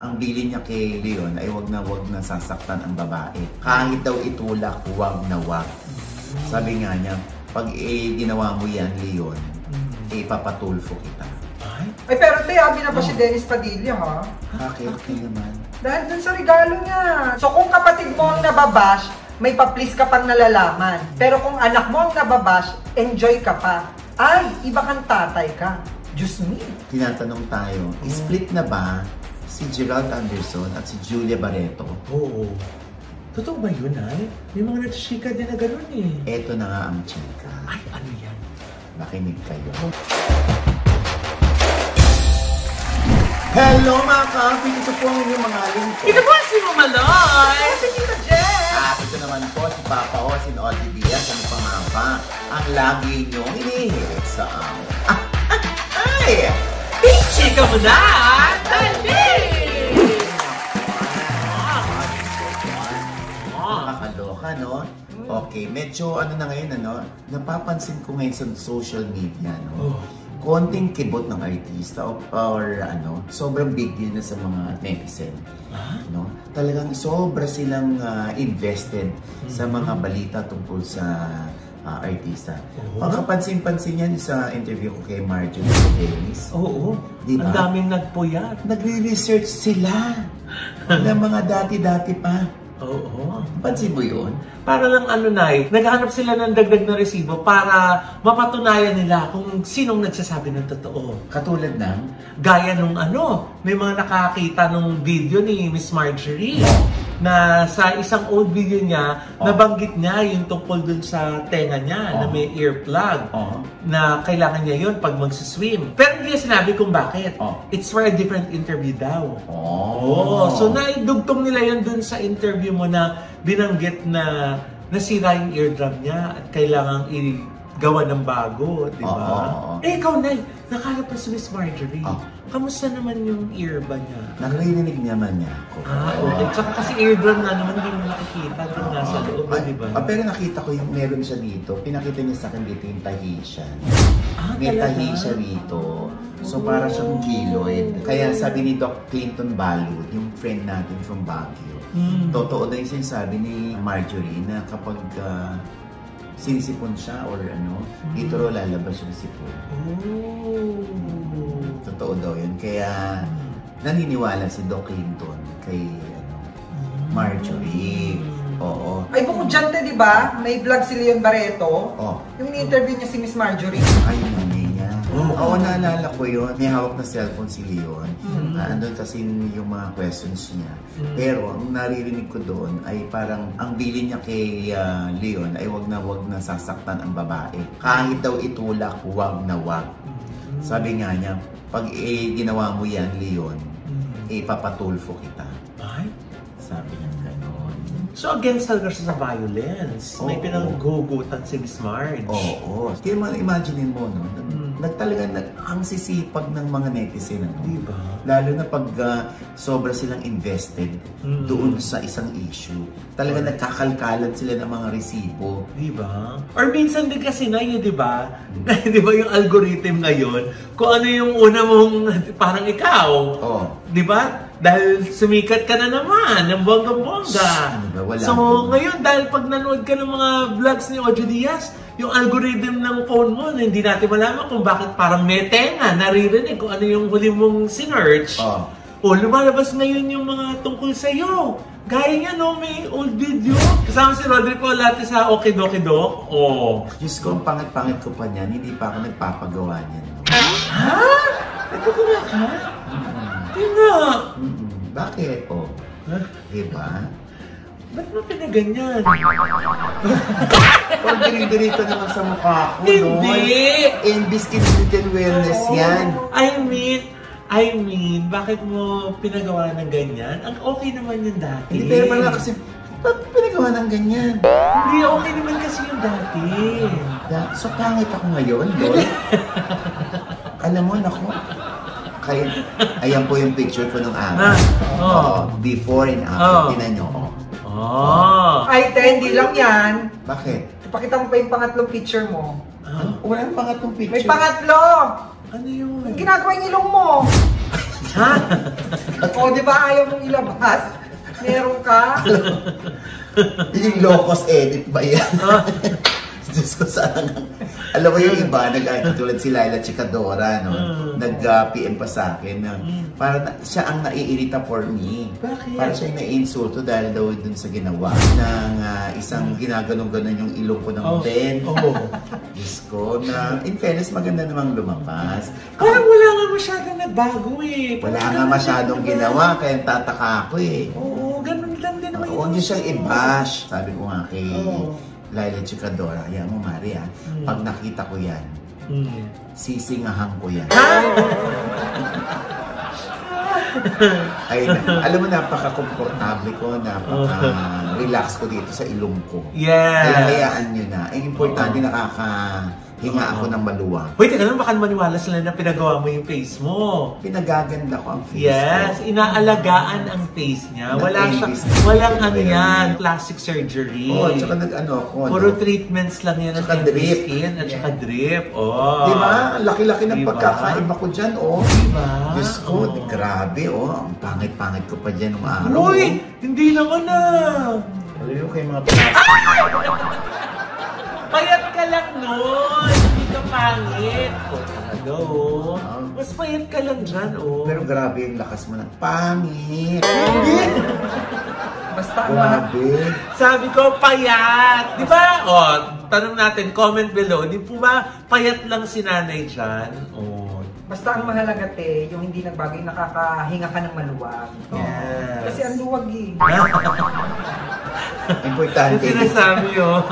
ang bilin niya kay Leon ay wag na sasaktan ang babae. Kahit daw itulak, wag na wag. Sabi nga niya, pag ginawa mo yan, Leon, ipapatulfo kita. Ay, pero tayo, na pa si Dennis Padilla, ha? Bakit naman? Dahil dun sa regalo niya. So, kung kapatid mo ang nababash, may pa-please ka pang nalalaman. Pero kung anak mo ang nababash, enjoy ka pa. Ay, iba kang tatay ka. Diyos me. Tinatanong tayo, split na ba si Gerald Anderson at si Julia Barreto? Oo. Totoo ba yun, ay? May mga nagchika din na gano'n eh. Eto na nga ang chika. Ay, ano yan? Makinig kayo. Hello mga kapit! Ito po ang inyong mga lingkod. Ito po si Mama Loy! Si Tita Jen! At ito naman po si Papa Osin Audrey Diaz. Ano pa nga ba ang lagi niyong inihirit sa amin? Ay! Chika mo na! Dali! Nakakaloka, no? Okay, medyo ano na ngayon, ano? Napapansin ko ngayon sa social media, no? Konting kibot ng artista or ano, sobrang big deal na sa mga netizen. No? Talagang sobra silang invested sa mga balita tungkol sa artista. Pagkapansin-pansin yan sa interview ko kay Marjorie Dennis. Oo. Diba? Ang daming nagpuyat. Nagre-research sila ng mga dati-dati pa. Oo. Pansin mo yun? Para lang ano na naghahanap sila ng dagdag na resibo para mapatunayan nila kung sinong nagsasabi ng totoo. Katulad ng? Gaya nung may mga nakakita nung video ni Miss Marjorie na sa isang old video niya, nabanggit niya yung tungkol dun sa tenga niya na may earplug na kailangan niya yun pag magsiswim. Pero hindi niya sinabi kung bakit. It's for a different interview daw. So naidugtong nila yun dun sa interview mo na binanggit na nasira yung eardrum niya at kailangang gawa ng bago, di ba? Eh, ikaw, Nay, nakalap pa si Miss Marjorie. Kamusta naman yung ear ba niya? Narinig naman niya ako. Okay. Tsaka kasi eardrum na naman, hindi mo nakikita doon nasa loob, di ba? Pero nakita ko yung meron siya dito. Pinakita niya sa akin dito yung Tahitian. May talaga? tahi siya rito. So, para siyang keloid. Kaya sabi ni Doc Clinton Balud, yung friend natin from Baguio, totoo na yung sinasabi ni Marjorie na kapag sinisipon siya or dito raw lalabas yung sipon. Totoo daw yun. Kaya naniniwala si Doc Clinton kay Marjorie. Oo. Ay, bukod dyan, di ba? May vlog si Leon Barreto. Yung ni-interview niya si Miss Marjorie. Ay, nanay niya. Oo, naalala ko yun. May hawak na cellphone si Leon. Andun kasi yung mga questions niya. Pero, ang naririnig ko doon ay parang ang bilin niya kay Leon ay wag na sasaktan ang babae. Kahit daw itulak, wag na wag. Sabi nga niya, pag ginawa mo yan, Leon, ipapatulfo kita. Ay? Sabi niya gano'n. So, against talaga siya sa violence. May pinanggugutan si Miss Marge. Oo. Kaya imagine mo, no? Ang sisipag ng mga netizen. Diba? Lalo na pag sobra silang invested doon sa isang issue. Talaga nagkakalkalan sila ng mga resibo. Diba? Or minsan din kasi na yun, diba? Diba yung algorithm ngayon? Kung ano yung una mong, parang ikaw. Diba? Dahil sumikat ka na naman, ng bongga-bongga. So, ngayon, dahil pag nanood ka ng mga vlogs ni Audrey Diaz, yung algorithm ng phone mo, hindi natin malaman kung bakit parang may tenga, naririnig kung ano yung huli mong sinearch. Lumalabas ngayon yung mga tungkol sa'yo. Gaya nga, no, may old video. Kasama si Rodrigo Lati sa Okidokido. Diyos ko, ang pangit-pangit ko pa niyan, hindi pa ako nagpapagawa niyan. Ha? Ito ko na ka? Tina! Bakit? Diba? Ba't mo pinaganyan? Pag ganito naman sa mukha ko, Hindi! Envis Kitchen Wellness yan. I mean, bakit mo pinagawa ng ganyan? Ang okay naman yun dati. Hindi, pero pala kasi, bakit pinagawa ng ganyan? Hindi, okay naman kasi yung dati. So, pangit ako ngayon, Lol? Alam mo, naku. Ayan po yung picture ko nung araw. Before and after. Tinan nyo, Ay, hindi lang yan. Bakit? Ipakita mo pa yung pangatlong picture mo. Walang pangatlong picture. May pangatlo! Ano yun? Ginagawa yung ilong mo. Ha? O, di ba ayaw mong ilabas? Meron ka? Yung locos edit ba yan? Diyos ko sana. Alam mo yung iba, tulad si Laila Chikadora, no? Nag-PM pa sa akin na siya ang naiirita for me. Bakit? Para siya yung naiinsulto dahil daw dun sa ginawa ng isang ginaganon-ganon yung ilong ko ng pen. Diyos ko, na in fairness, maganda namang lumabas. Parang wala nga masyadong nagbago eh. Wala nga masyadong ginawa, kaya tataka ako eh. Oo, ganun lang din naman. Huwag niyo siyang i-bash. Sabi ko nga kay Laila Chikadora, yan mo Maria, pag nakita ko yan, sisingahan ko yan. Ay, alam mo, napaka-komportable ko, napaka-relax ko dito sa ilong ko. Yeah. Kaya hayaan nyo na. Ang importante, nakakahinga ako ng maluwag. Wait, teka lang, baka maniwala sila na pinagawa mo yung face mo. Pinagaganda ko ang face Yes, ko. inaalagaan ang face niya. Walang ano yan, plastic surgery. Oo, tsaka nag-ano ako. Puro treatments lang yan Tsaka ng drip. skin at tsaka drip. Oh. Diba? Laki-laki ng Diba? pagkakaiba ko dyan, oh. Diba? Diyos ko, grabe, oh. Ang pangit-pangit ko pa dyan ng araw. Uy! Hindi naman na! Alam mo kayo mga plastic. Payat ka lang nun! Hindi ka pangit! O, talaga, oh. Mas payat ka lang dyan, oh. Pero grabe yung lakas mo ng pangit. Basta Grabe. Sabi ko, payat! Di ba? O, tanong natin, comment below. Di po ba payat lang si nanay dyan? O. Basta ang mahalaga, te, yung hindi nagbago, yung nakakahinga ka ng maluwag. Yes. Kasi ang luwag eh. Importante. Yung sinasabi, oh.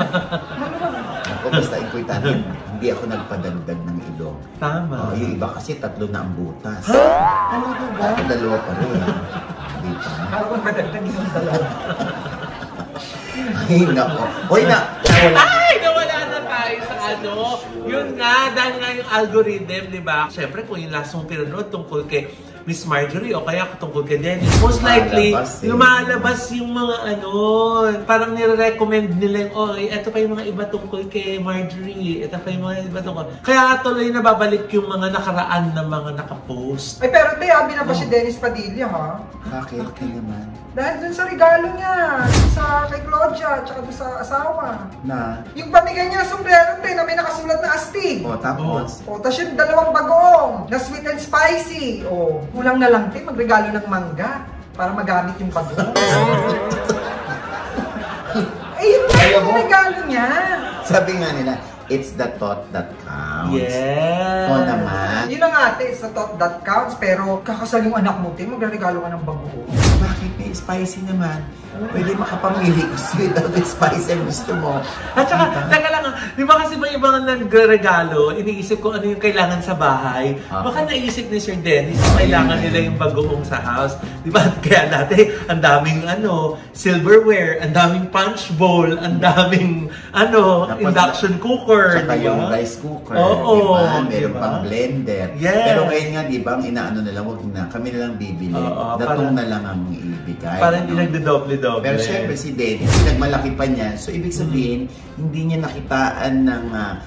Ako, basta importante, hindi ako nagpadagdag ng ilong. Tama. Yung iba kasi tatlo na ang butas. Ano ba ba? Ako dalawa pa rin. Diba? Ako madagdag yung dalawa. Ay, nako. Hoy na! Nawala. Ay! Nawala na tayo sa ano. Yun nga, dahil nga yung algorithm, di ba? Siyempre, kung yung last mong pinanood tungkol kay Miss Marjorie o kaya tungkol kay Dennis, most likely, lumalabas yung mga ano, parang nire-recommend nila yung, oh, eto pa yung mga iba tungkol kay Marjorie, eto pa yung mga iba tungkol. Kaya tuloy na babalik yung mga nakaraan na mga nakapost. Ay, pero te, abi na ba si Dennis Padilla, ha? Bakit ka naman? Dahil dun sa regalo niya, sa kay Claudia, tsaka dun sa asawa. Na? Yung pamigay niya ng sombrero, te, na may nakasulat na astig. O, tapos? O, tas yung dalawang bagoong, na sweet and spicy. O, kulang na lang, te, magregalo ng mangga para magamit yung bagoong. Eh, yun na yung regalo niya. Sabi nga nila, it's the thought that counts. Yes. O naman. Yun ang ate, sa thought that counts, pero kakasal yung anak mo, te, magregalo ka ng bagoong. Bakit may spicy naman? Pwede makapamili ko sweet at spicy ang gusto mo. At saka, teka lang, di ba kasi may ibang nagregalo, iniisip ko ano yung kailangan sa bahay. Baka naisip ni Sir Dennis, kailangan nila yung bagoong sa house. Di ba? Kaya dati, ang daming silverware, ang daming punch bowl, ang daming induction cooker. Saka diba? yung rice cooker, Oo, diba? Meron diba? pang blender. Yes. Pero ngayon nga, di ba, ang inaano na lang, wag na, kami na lang bibili. Datong na lang ang ibigay. Parang hindi nagdodoble-doble. Pero syempre si Dennis, nagmalaki pa niya. So ibig sabihin, hindi niya nakitaan ng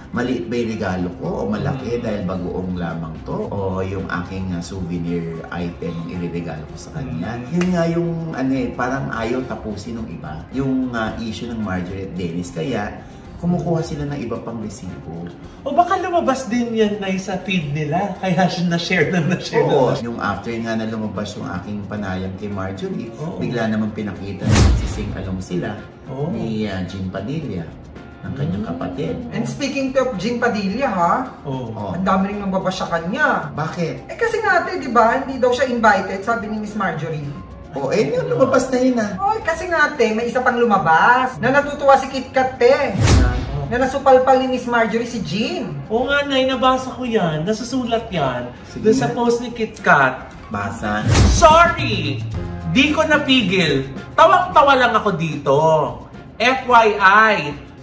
maliit ba yung regalo ko o malaki dahil bagoong lamang to o yung aking souvenir item ang ireregalo ko sa kanya. Yun nga yung parang ayaw tapusin ng iba. Yung issue ng Marjorie at Dennis. Kaya kumukuha sila ng iba pang resibo. O baka lumabas din yan na sa feed nila, kaya na-share na na-share. Oo, yung after nga na lumabas yung aking panayam kay Marjorie, bigla naman pinakita na nagsising-along sila ni Jean Padilla, ng kanyang kapatid. And speaking of Jean Padilla, ha? Ang dami rin nagbabash sa kanya. Bakit? Eh kasi nga ate, di ba, hindi daw siya invited, sabi ni Miss Marjorie. Yung lumabas na yun Oy, kasi nga te, may isa pang lumabas. Na natutuwa si KitKat te. Na nasupalpal ni Miss Marjorie si Jean. Oo nga, Nay, nabasa ko yan. Nasusulat yan. Doon sa post ni KitKat. Basa. Sorry! Di ko napigil. Tawang-tawa lang ako dito. FYI,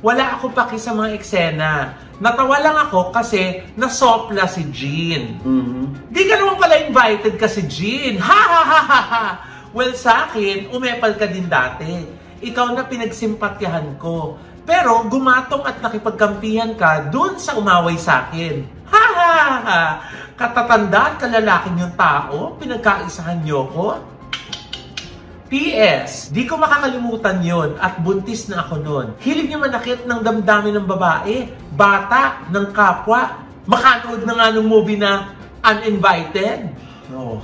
wala ako paki sa mga eksena. Natawa lang ako kasi nasopla si Jean. Di ka naman pala invited ka si Jean. Ha ha ha ha ha! Well, sa akin, umepal ka din dati. Ikaw na pinagsimpatyahan ko. Pero gumatong at nakipagkampihan ka dun sa umaway sa akin. Ha ha ha! Katatanda at kalalaking yung tao, pinagkaisahan niyo ko? PS, di ko makakalimutan yon at buntis na ako noon. Hilig niyo manakit ng damdamin ng babae, bata, ng kapwa. Makanood na nga ng movie na Uninvited. No.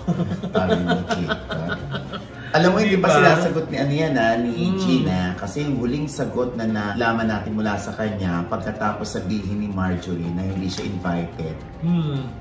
Alam mo, hindi Diba? pa sinasagot ni ni Gina, kasi yung huling sagot na nalaman natin mula sa kanya pagkatapos sabihin ni Marjorie na hindi siya invited.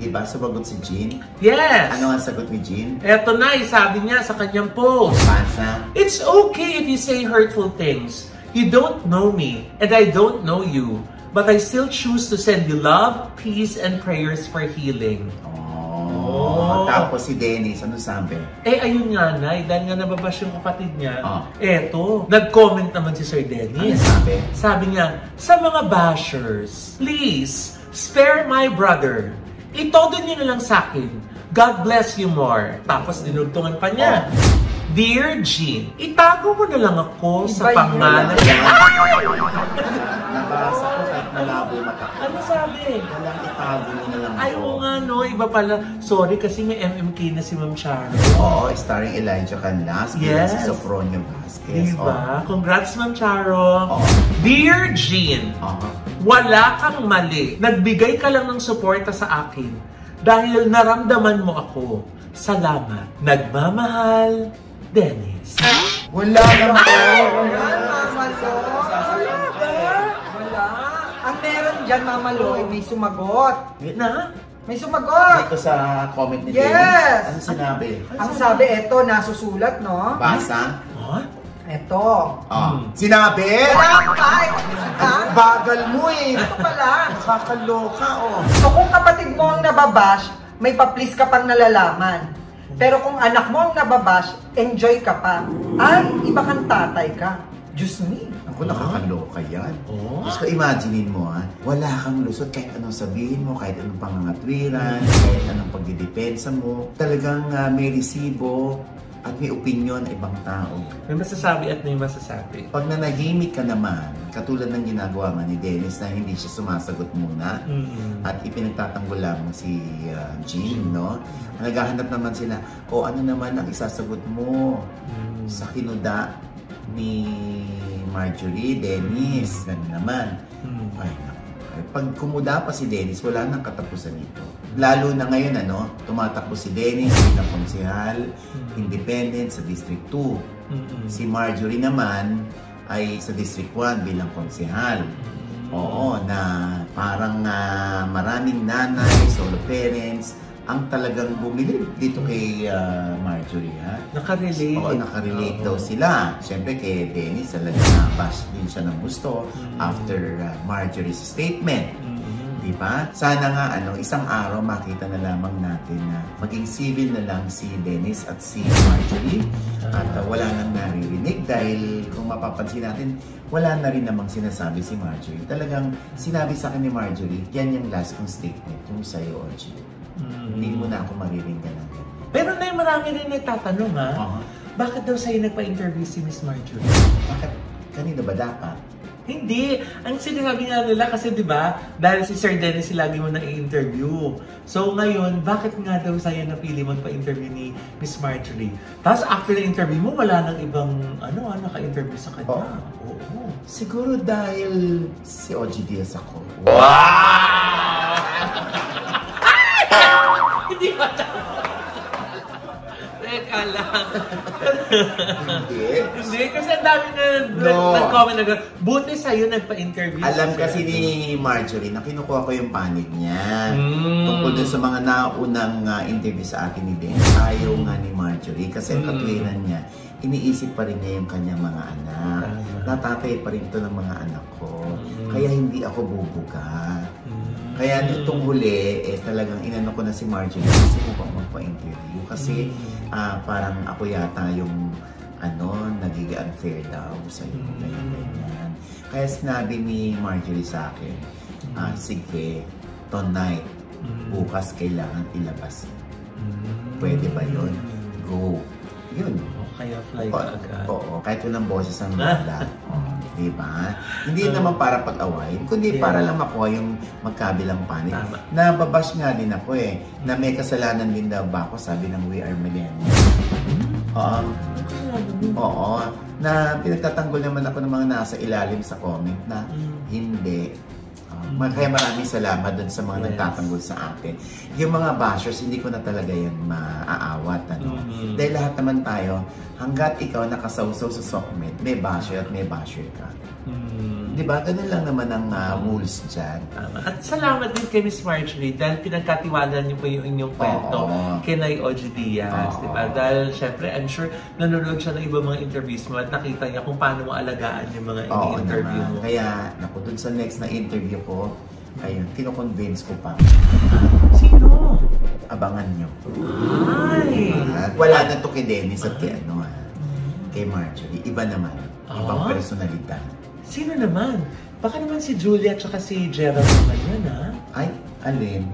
Diba? Sumagot si Jean? Yes! Ano ang sagot ni Jean? Eto na, sabi niya sa kanyang post. Pasa? It's okay if you say hurtful things. You don't know me, and I don't know you. But I still choose to send you love, peace, and prayers for healing. Oh. Tapos si Dennis, ano sabi? Ayun nga, Nay, dahil nga nababash yung kapatid niya. Oh. Eto, nag-comment naman si Sir Dennis. Ano sabi? Sabi niya, sa mga bashers, please, spare my brother. Itodo niyo na lang sa akin. God bless you more. Tapos dinugtungan pa niya. Dear Jean, itago mo na lang ako sa pangalan. Nabasa ko kahit malabo mata. Ano sabi? Walang itago mo na lang Ay, oo nga, no. Iba pala. Sorry, kasi may MMK na si Ma'am Charo. Oo, starring Elijah Canlas. Yes. Si Sofronio Vasquez. Diba? Congrats, Ma'am Charo. Dear Jean, wala kang mali. Nagbigay ka lang ng suporta sa akin dahil naramdaman mo ako. Salamat. Nagmamahal, Dennis. Wala naman po. Wala. Ang meron dyan, Mama Loy, may sumagot. Na? May sumagot. Dito sa comment ni Yes. Dennis. Ano sinabi? Ang sabi, eto, nasusulat, no? Basa? Huh? Eto. Sinabi? Wala pa. Bagal mo eh. Ito pala. Nakakaloka So kung kapatid mo ang nababash, may pa-please ka pang nalalaman. Pero kung anak mo ang nababash, enjoy ka pa. Ay, iba kang tatay ka. Diyos me. Ako, nakakaloka yan. Just imagine mo wala kang lusot kahit anong sabihin mo, kahit anong pangangatwiran, kahit anong pagdidepensa mo. Talagang may resibo at may opinion ng ibang tao. May masasabi at may masasabi. Pag nanahimik ka naman, katulad ng ginagawa nga ni Dennis na hindi siya sumasagot muna at ipinagtatanggol lang si Jean, no? Naghahanap naman sila, ano naman ang isasagot mo sa kinuda ni Marjorie, Dennis, ganun naman. Ay, pag kumuda pa si Dennis, wala nang katapusan nito. Lalo na ngayon, tumatakbo si Dennis bilang konsehal, independent sa District 2. Si Marjorie naman ay sa District 1 bilang konsehal. Oo, na parang maraming nanay, solo parents, ang talagang bumili dito kay Marjorie, ha? Nakarelate. Oo, nakarelate daw sila. Siyempre kay Dennis, talaga na-bash din siya ng gusto after Marjorie's statement. Diba? Sana nga, isang araw makita na lamang natin na maging civil na lang si Dennis at si Marjorie at wala nang naririnig dahil kung mapapansin natin, wala na rin namang sinasabi si Marjorie. Talagang sinabi sa akin ni Marjorie, yan yung last kong statement, yung sa'yo, Oji. Hindi mo na ako mariringgan ng ganyan. Pero na marami rin nagtatanong bakit daw sa'yo nagpa-interview si Miss Marjorie? Bakit? Kanina ba dapat? Hindi. Ang sinasabi nga nila kasi di ba dahil si Sir Dennis lagi mo nang i-interview. So ngayon, bakit nga daw sa'yo napili magpa-interview ni Miss Marjorie? Tapos after na interview mo, wala nang ibang naka-interview sa kanya. Oo. Siguro dahil si Oji Diaz ako. Wow! Hindi ba? Teka lang. Hindi, kasi ang dami na nag-comment na gano'n. Buti sa'yo nagpa-interview. Alam kasi ni Marjorie na kinukuha ko yung panig niya. Tungkol dun sa mga naunang interview sa akin ni Den. Ayaw nga ni Marjorie kasi ang katwiran niya, iniisip pa rin niya yung kanyang mga anak. Natatay pa rin ito ng mga anak ko. Kaya hindi ako bubuga. Kaya nitong huli, talagang inano ko na si Marjorie kasi ko bang magpa-interview. Kasi parang ako yata yung nagiging unfair daw sa'yo. Ganyan. Kaya sinabi ni Marjorie sa akin, sige, tonight, bukas kailangan ilabas. Pwede ba yun? Go. Yun. Kaya fly ka agad. Oo, kahit walang boses ang wala. Diba? Hindi naman para pag-awayin, kundi para lang makuha yung magkabilang panig. Tama. Nababash nga din ako na may kasalanan din daw ba ako, sabi ng We Are Millennials. Oo, na pinagtatanggol naman ako ng mga nasa ilalim sa comment na hindi. Kaya maraming salamat dun sa mga nagtatanggol sa akin. Yung mga bashers, hindi ko na talaga yan maaawat. Dahil lahat naman tayo, hanggat ikaw nakasawsaw sa sokmed, may basher at may basher ka. Diba? Ganun lang naman ang rules dyan. At salamat din kay Miss Marjorie dahil pinagkatiwalaan niyo po yung inyong kwento kay Nay Ogie Diaz. Diba? Dahil syempre, I'm sure nanonood siya ng ibang mga interviews mo at nakita niya kung paano mo alagaan yung mga interview mo. Kaya, naku, dun sa next na interview ko, ayun, kino-convince ko pa. Sino? Abangan nyo. Ay! Wala na to kay Dennis at kay kay Marjorie. Iba naman. Ibang personalidad. Sino naman? Baka naman si Julia at saka si Gerald naman yan, ha? Ay, alin?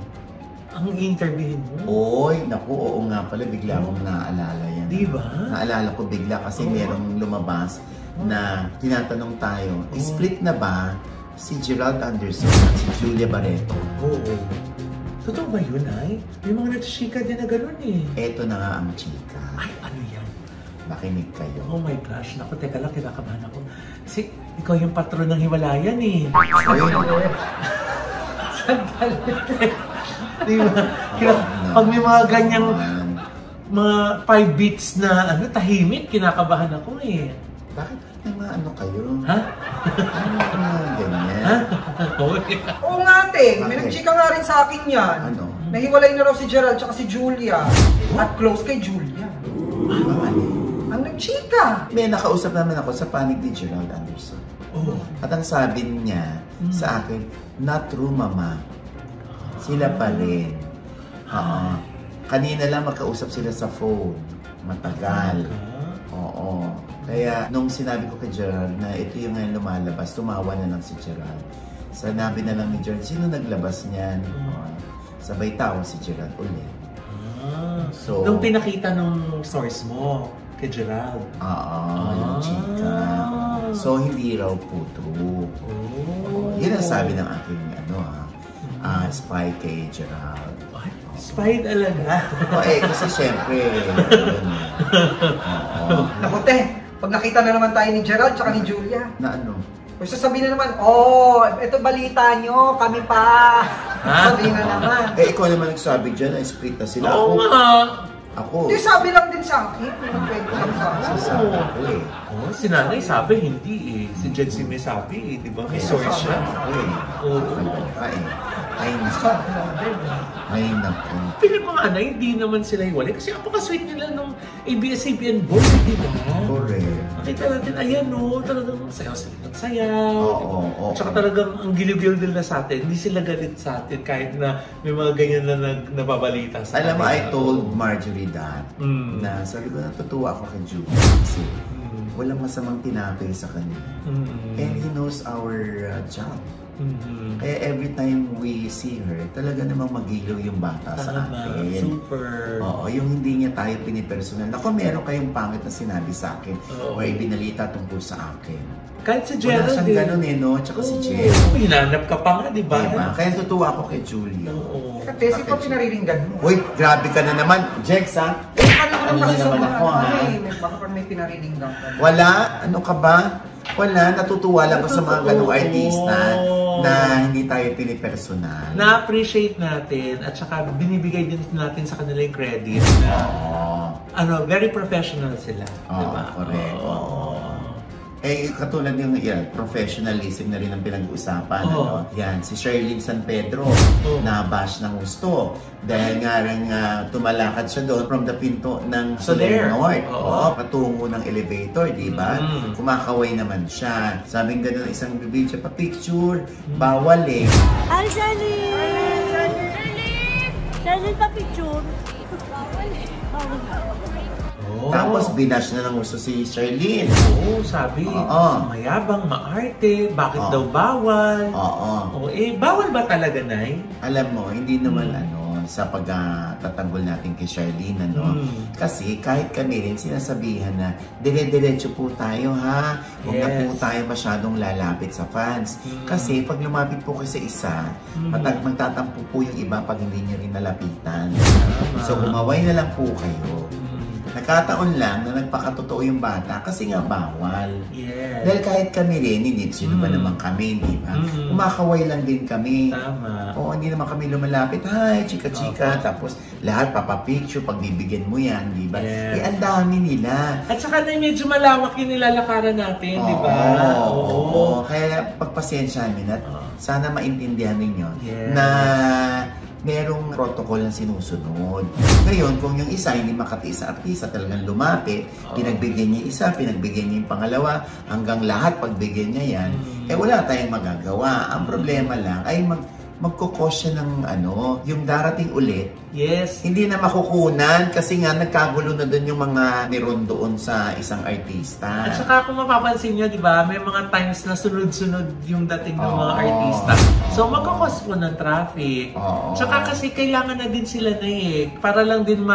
Ang interviewin mo? Oy, naku, oo nga pala, bigla akong naaalala yan. Diba? Naalala ko bigla kasi merong lumabas na tinatanong tayo, split na ba si Gerald Anderson at si Julia Barreto? Oo. Totoo ba yun, ay? May mga nagchika din na gano'n eh. Eto na nga ang chika. Ay, ano yan? Makinig kayo. Oh my gosh, naku, teka lang, kinakabahan ako. Kasi ikaw yung patron ng Himalayan eh. Ayun. Di ba? Pag may mga ganyang mga 5 beats na tahimik, kinakabahan ako eh. Bakit may mga ano kayo? Ha? Ano mga ganyan? Ha? Oo nga, te. May nagchika nga rin sa akin yan. Ano? Nahiwalay na raw si Gerald at si Julia. At close kay Julia. Ang nagchika. May nakausap naman ako sa panig ni Gerald Anderson. At ang sabi niya sa akin, not true, mama. Sila pa rin. Kanina lang magkausap sila sa phone. Matagal. Oo. Kaya nung sinabi ko kay Gerald na ito yung ngayon lumalabas, tumawa na lang si Gerald. Sanabi na lang ni Gerald, sino naglabas niyan? Sabay tawa si Gerald ulit. So, nung pinakita nung source mo kay Gerald. yung chika. So, hindi raw po true. Yun ang sabi ng aking spy kay Gerald. Spy talaga? Kasi syempre, Naku, te. Pag nakita na naman tayo ni Gerald at ni Julia. na ano? Kung sasabihin na naman, ito balita nyo, kami pa. Sabihin na naman. Ikaw naman nagsabi dyan, split na sila. Oo nga. Ako. Hindi, sabi lang din sa akin. Pinagkwento lang sa akin. Sasabi ko Si nanay sabi, hindi eh. Si Jency may sabi eh, di ba? May source siya. Ay, naku. Piling ko nga na, hindi naman sila hiwalay. Kasi apaka-sweet nila nung ABS-CBN board, di ba? Correct. Nakita natin, ayan o, talagang sayaw sila ng sayaw. Oo. Tsaka talagang ang giliw-giliw nila sa atin, hindi sila galit sa atin kahit na may mga ganyan na nababalita sa atin. Alam mo, I told Marjorie that, na sabi ko, natutuwa ako kay Julie kasi walang masamang tinapay sa kanya. And he knows our job. Kaya every time we see her, talaga namang magilaw yung bata sa atin. Super. Oo, yung hindi niya tayo pinipersonal. Ako, meron kayong pangit na sinabi sa akin o ibinalita tungkol sa akin. Kahit si Gerald wala siyang ganun no? Tsaka si Jen. Hinanap ka pa nga, di ba? Diba? Kaya tutuwa ako kay Julia. Kasi si pa pinariringgan mo. Uy, grabe ka na naman. Jex, ha? Ano na naman ako, ha? Baka may pinariringgan ka. Wala? Ano ka ba? Wala, natutuwa lang ko sa mga ganung artista na hindi tayo pinipersonal. Na-appreciate natin at saka binibigay din natin sa kanila yung credit na very professional sila. Diba? Correct. Katulad yung professionalism na rin ang pinag-uusapan. Yan, si Sherlyn San Pedro, na-bash ng gusto. Dahil nga rin tumalakad siya doon from the pinto ng Soler North. Patungo ng elevator, di ba? Kumakaway naman siya. Sabing gano'n, isang bibig siya pa-picture, bawal eh. Hi, Sherlyn! Sherlyn, pa-picture. Bawal eh. Tapos binash na ng gusto si Sherlyn. Sabi, mayabang, maarte, bakit daw bawal? Bawal ba talaga, Nay? Alam mo, hindi naman sa pagtatanggol natin kay Charlene, ano? Kasi kahit kami rin sinasabihan na dire-diretso po tayo, ha? Huwag na po tayo masyadong lalapit sa fans. Kasi pag lumapit po kayo sa isa, magtatampo po yung iba pag hindi nyo rin nalapitan. So kumaway na lang po kayo. Nagkataon lang na nagpakatotoo yung bata kasi nga bawal. Dahil kahit kami rin, ni Nips, yun ba naman kami, di ba? Kumakaway lang din kami. Tama. Oo, hindi naman kami lumalapit. Hi, chika-chika. Tapos lahat papapicture, pagbibigyan mo yan, di ba? Eh, ang dami nila. At saka na medyo malawak yung nilalakaran natin, di ba? Oo. Kaya pagpasensyahan nyo at sana maintindihan ninyo na merong protocol na sinusunod. Ngayon, kung yung isa hindi makatiis sa artista, talagang lumapit, pinagbigyan niya isa, pinagbigyan niya yung pangalawa, hanggang lahat pagbigyan niya yan, eh wala tayong magagawa. Ang problema lang ay magkukos siya ng yung darating ulit. Hindi na makukunan kasi nga nagkagulo na doon yung mga niron doon sa isang artista. At saka kung mapapansin nyo, di ba, may mga times na sunod-sunod yung dating ng mga artista. So magkukos po ng traffic. Tsaka kasi kailangan na din sila na para lang din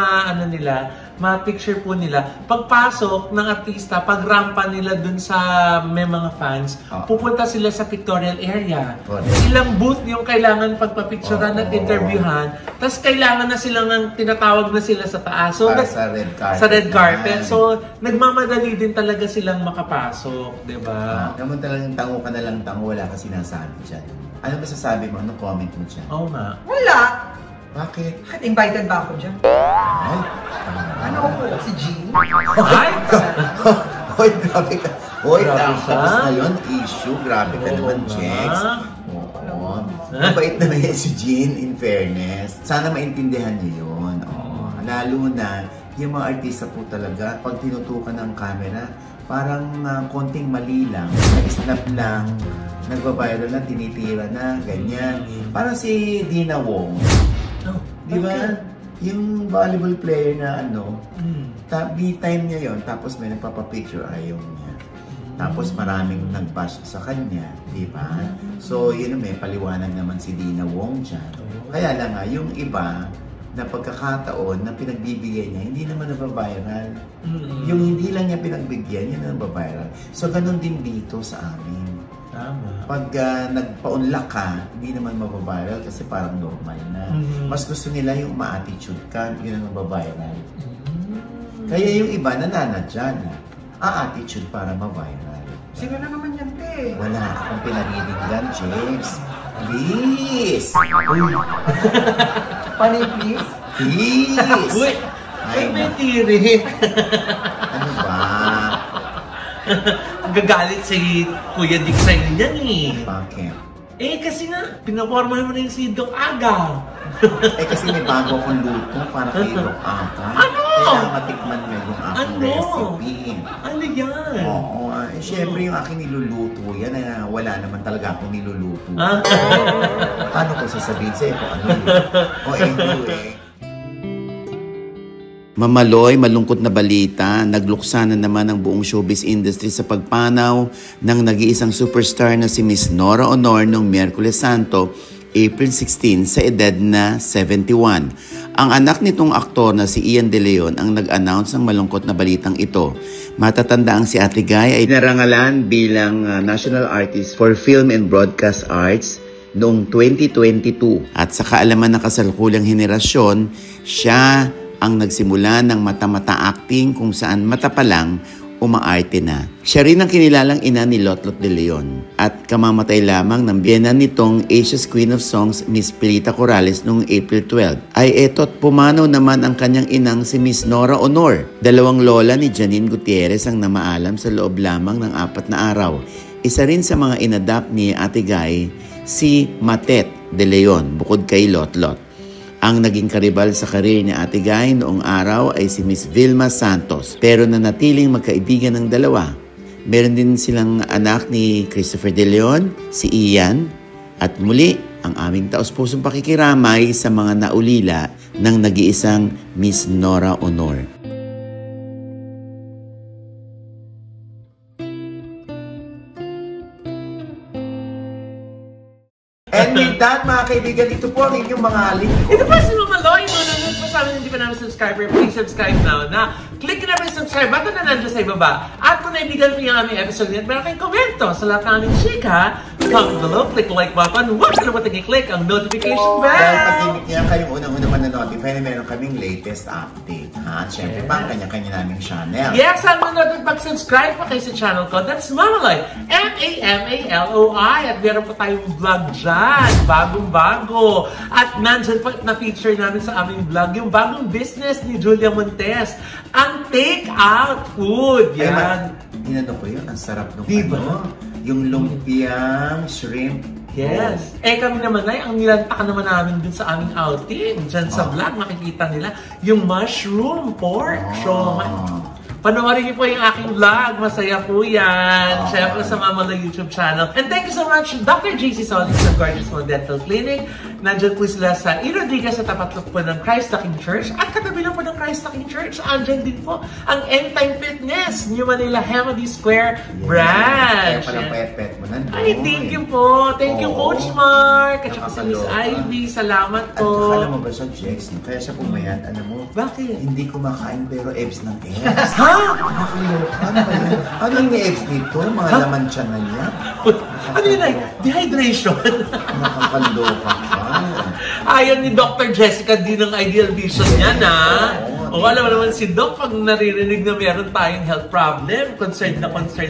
ma-picture po nila. Pagpasok ng artista, pagrampa nila dun sa may mga fans, pupunta sila sa pictorial area. Ilang booth yung kailangan pagpapicturean at interviewhan, tapos kailangan na silang tinatawag na sila sa taas. So, para sa red carpet. Sa red carpet. So, nagmamadali din talaga silang makapasok, di ba? Naman talagang tango ka na lang tango, wala ka sinasabi dyan. Ano ba sasabi mo? Ano comment mo dyan? Oo nga. Wala. Bakit? Bakit invited ba ako dyan? Ay, Ano ako? Si Jean? Ay! Hoy, grabe ka. Hoy, Grabe tapos siya. na yun, issue. Grabe ka naman, Jex. Oo. Mabait na yan si Jean, in fairness. Sana maintindihan niyo yun. Lalo na, yung mga artista po talaga, pag tinutukan ng camera, parang konting mali lang, na-snap lang, nagbabiral na, tinitira na, ganyan. Parang si Dina Wong. Di ba? Yung volleyball player na time niya yon, tapos may nagpapapicture, ayaw niya. Tapos maraming nag-bash sa kanya, di ba? So, yun may paliwanag naman si Dina Wong dyan. Kaya lang nga, yung iba na pagkakataon na pinagbibigyan niya, hindi naman nababiral. Yung hindi lang niya pinagbigyan, yun ang nababiral. So, ganun din dito sa amin. Tama. Pag nagpa-unlock ka, hindi naman mababiral kasi parang normal na. Mas gusto nila yung ma-attitude ka, yun ang mababiral. Kaya yung iba nananadya na attitude para ma-viral. Sino na naman yan, te? Wala akong pinariningan, James. Please! Pani, please? Please! Uy! Ay, may tiri. Ano ba? Gagalit si Kuya Dick sa'yo niyan Bakit? kasi nga, pinapormahan mo rin si Doc Aga. Kasi may bago akong luto para kay Doc Aga. Ano? Kailangan matikman mo yung aking recipe. Ano yan? Oo. Siyempre yung aking niluluto yan, wala naman talaga akong niluluto. Paano ko sasabihin sa'yo kung ano yun? Anyway. Mamaloy, malungkot na balita, nagluksa na naman ang buong showbiz industry sa pagpanaw ng nag-iisang superstar na si Miss Nora Honor noong Miyerkules Santo, April 16 sa edad na 71. Ang anak nitong aktor na si Ian De Leon ang nag-announce ng malungkot na balitang ito. Matatanda ang si Ate Guy ay narangalan bilang National Artist for Film and Broadcast Arts noong 2022. At sa kaalaman ng kasalukulang henerasyon, siya ang nagsimula ng mata-mata acting kung saan mata pa lang umaarte na. Siya rin ang kinilalang ina ni Lotlot De Leon at kamamatay lamang ng biyenan nitong Asia's Queen of Songs Miss Pilita Corrales noong April 12. Ay eto't pumanaw naman ang kanyang inang si Miss Nora Honor. Dalawang lola ni Janine Gutierrez ang namaalam sa loob lamang ng 4 na araw. Isa rin sa mga inadapt ni Ate Guy si Matet De Leon bukod kay Lotlot. Ang naging karibal sa karir ni Ate Guy noong araw ay si Miss Vilma Santos. Pero nanatiling magkaibigan ng dalawa. Meron din silang anak ni Christopher De Leon, si Ian. At muli, ang aming taos-pusong pakikiramay sa mga naulila ng nag-iisang Miss Nora Honor. With that, mga kaibigan, ito po ang inyong mga lingkod. Ito po si Mama Loy. Nanonood po sa amin, hindi pa namin subscriber. Please subscribe now na. Click na namin yung subscribe button na nandiyan sa ibaba. At kung naibigan po yung aming episode niya, meron kayong komento sa lahat ng aming chika. Comment below, click the like button. Huwag kalimutan i-click ang notification bell. Dahil pag kaya kayong unang-una man-notify na meron kaming latest update. At syempre pa, ang kanya-kanya naming channel. Yes, ang manood at mag-subscribe pa kayo sa channel ko. That's Mama Loy. M-A-M-A-L-O-I. At meron pa tayong vlog dyan. Bagong-bago. At nandyan pa na-feature namin sa aming vlog yung bagong business ni Julia Montes. Ang take-out food. Yan. Ginano ko yun. Ang sarap nung diba? Yung lumpiang shrimp. Yes. Kami naman ay ang nilantakan naman namin dun sa aming outing. Diyan sa vlog, makikita nila yung mushroom pork. So, panoorin niyo po yung aking vlog. Masaya po yan. Siyempre sa Mama Loy YouTube channel. And thank you so much, Dr. JC Solis sa Gorgeous Small Dental Clinic. Nandyan po sila sa E. Rodriguez sa tapat po ng Christ the King Church. At katabi lang po ng Christ the King Church, andyan din po ang End Time Fitness, New Manila Hamady Square branch. Kaya palang pet-pet mo nandun. Ay, thank you po. Thank you, Coach Mark. At saka sa Miss Ivy. Salamat At po. alam mo ba siya, Jex? Kaya siya pumayat. Alam mo? Bakit? Hindi kumakain pero ebs ng ebs. Ha? Ano ba yun? Ano yung ebs nito? Mga laman siya na niya? Ano yun ay? Dehydration. Nakakaloka ka. Ayon ni Dr. Jessica din ng Ideal Vision niya na. O alam mo naman si Doc, pag naririnig na meron tayong health problem, concerned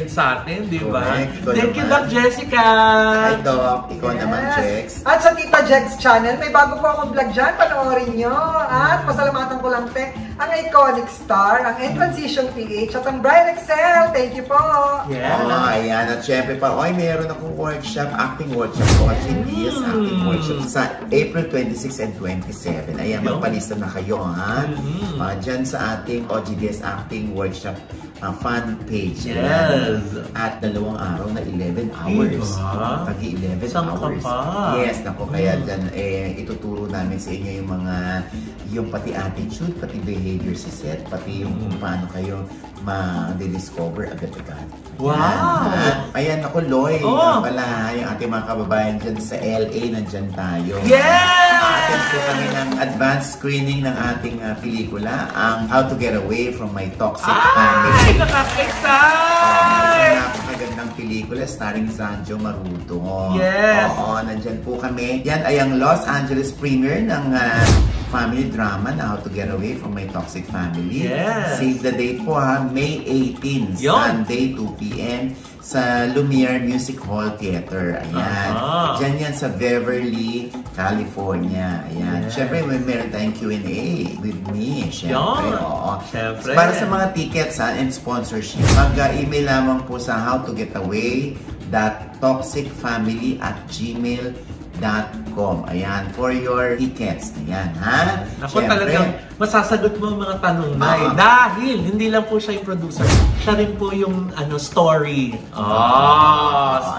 sa atin, di ba? Thank you, Doc Jessica! Hi, Doc. Ikaw naman, Jex. At sa Tita Jex channel, may bago po akong vlog dyan. Panoorin nyo. At pasalamatan ko lang, ang Iconic Star, ang Transition PH, at ang Bright Excel. Thank you po! Yeah. Ayan. At syempre pa, meron akong workshop, acting workshop po at CDS acting workshop sa April 26 and 27. Ayan, magpalista na kayo, ha? Dyan sa ating OGDS acting workshop fan page. Yes. At 2 araw na 11 hours. Pagi 11 hours. Yes, nako. Kaya dyan, ituturo namin sa inyo yung pati attitude, pati behavior sa set, pati yung kung paano kayo ma-discover agad-agad. Wow! Ayan ako, Loy. Pala, yung ating mga kababayan dyan sa LA, nandyan tayo. Yes! Atin po kami ng advanced screening ng ating pelikula, ang How to Get Away from My Toxic Family. Ay, nakaka-excite! Napakagandang pelikula starring Sanjo Maruto. Yes! Oo, nandyan po kami. Yan ay ang Los Angeles premiere ng family drama na How to Get Away from My Toxic Family. Yes! Save the date po, May 18, Sunday, 2 p.m. sa Lumiere Music Hall Theater. Ayan. Diyan yan sa Beverly, California. Ayan. Yes. Siyempre, meron tayong Q&A with me. Siyempre, Siyempre. Para sa mga tickets and sponsorship, mag-email lamang po sa howtogetaway.toxicfamily@gmail.com. Ayan, for your tickets. Ayan, ha? Ako talagang masasagot mo ang mga tanong na dahil hindi lang po siya yung producer, siya rin po yung story.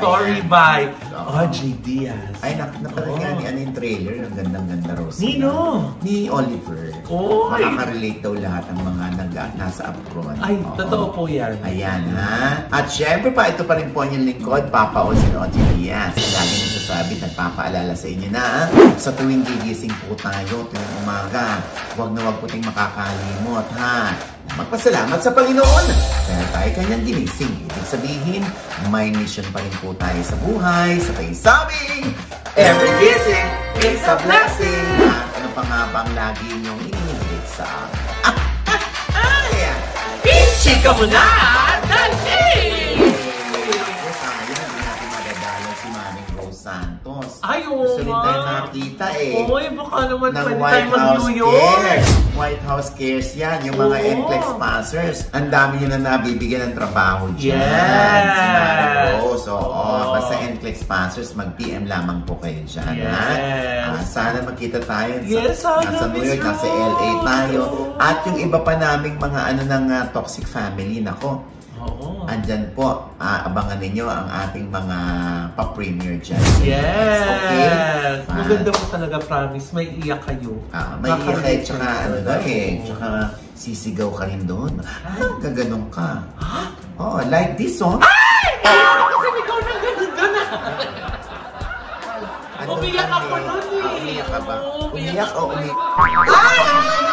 Story ayan. by OG Diaz. Ay, napanood nga ni yung trailer. Ang gandang-ganda, Rose. Nino? Ni Oliver. Makaka-relate daw lahat ng mga nasa abroad. Ay, totoo po yan. Ayan, ha? At syempre pa, ito pa rin po yung lingkod, Papa O si OG Diaz. Lagi nagsasabi, nagpapaalala sa inyo na sa tuwing gigising po tayo, tuwing umaga, huwag na huwag po tayong makakalimot, ha? Magpasalamat sa Panginoon dahil tayo kanyang ginising. Ibig sabihin, may mission pa rin po tayo sa buhay, sa sabing every gising is a blessing. At ano pa nga bang lagi niyong inihilig sa akin? Ayan! Chika mo na! Dali! Santos. Ay, oo. Gusto rin tayo nakita Baka naman ng pwede White tayo House mag-New York. Cares. White House Cares yan. Yung mga NCLEX passers. Ang dami nyo na nabibigyan ng trabaho dyan. Yes! So, basta NCLEX passers, mag-PM lamang po kayo dyan. Yes! Sana magkita tayo. Yes, nasa New York, nasa LA tayo. At yung iba pa naming mga ng toxic family, nako. Andyan po, abangan ninyo ang ating mga pa-premiere dyan. Yes! Okay? Maganda po talaga, promise. May iyak kayo. May iyak kayo, tsaka tsaka sisigaw ka rin doon. Gaganong ka. Like this, Ay! Kasi ikaw nang ganun doon, Umiyak Umiyak ka ba? Umiyak o umiyak? Ay!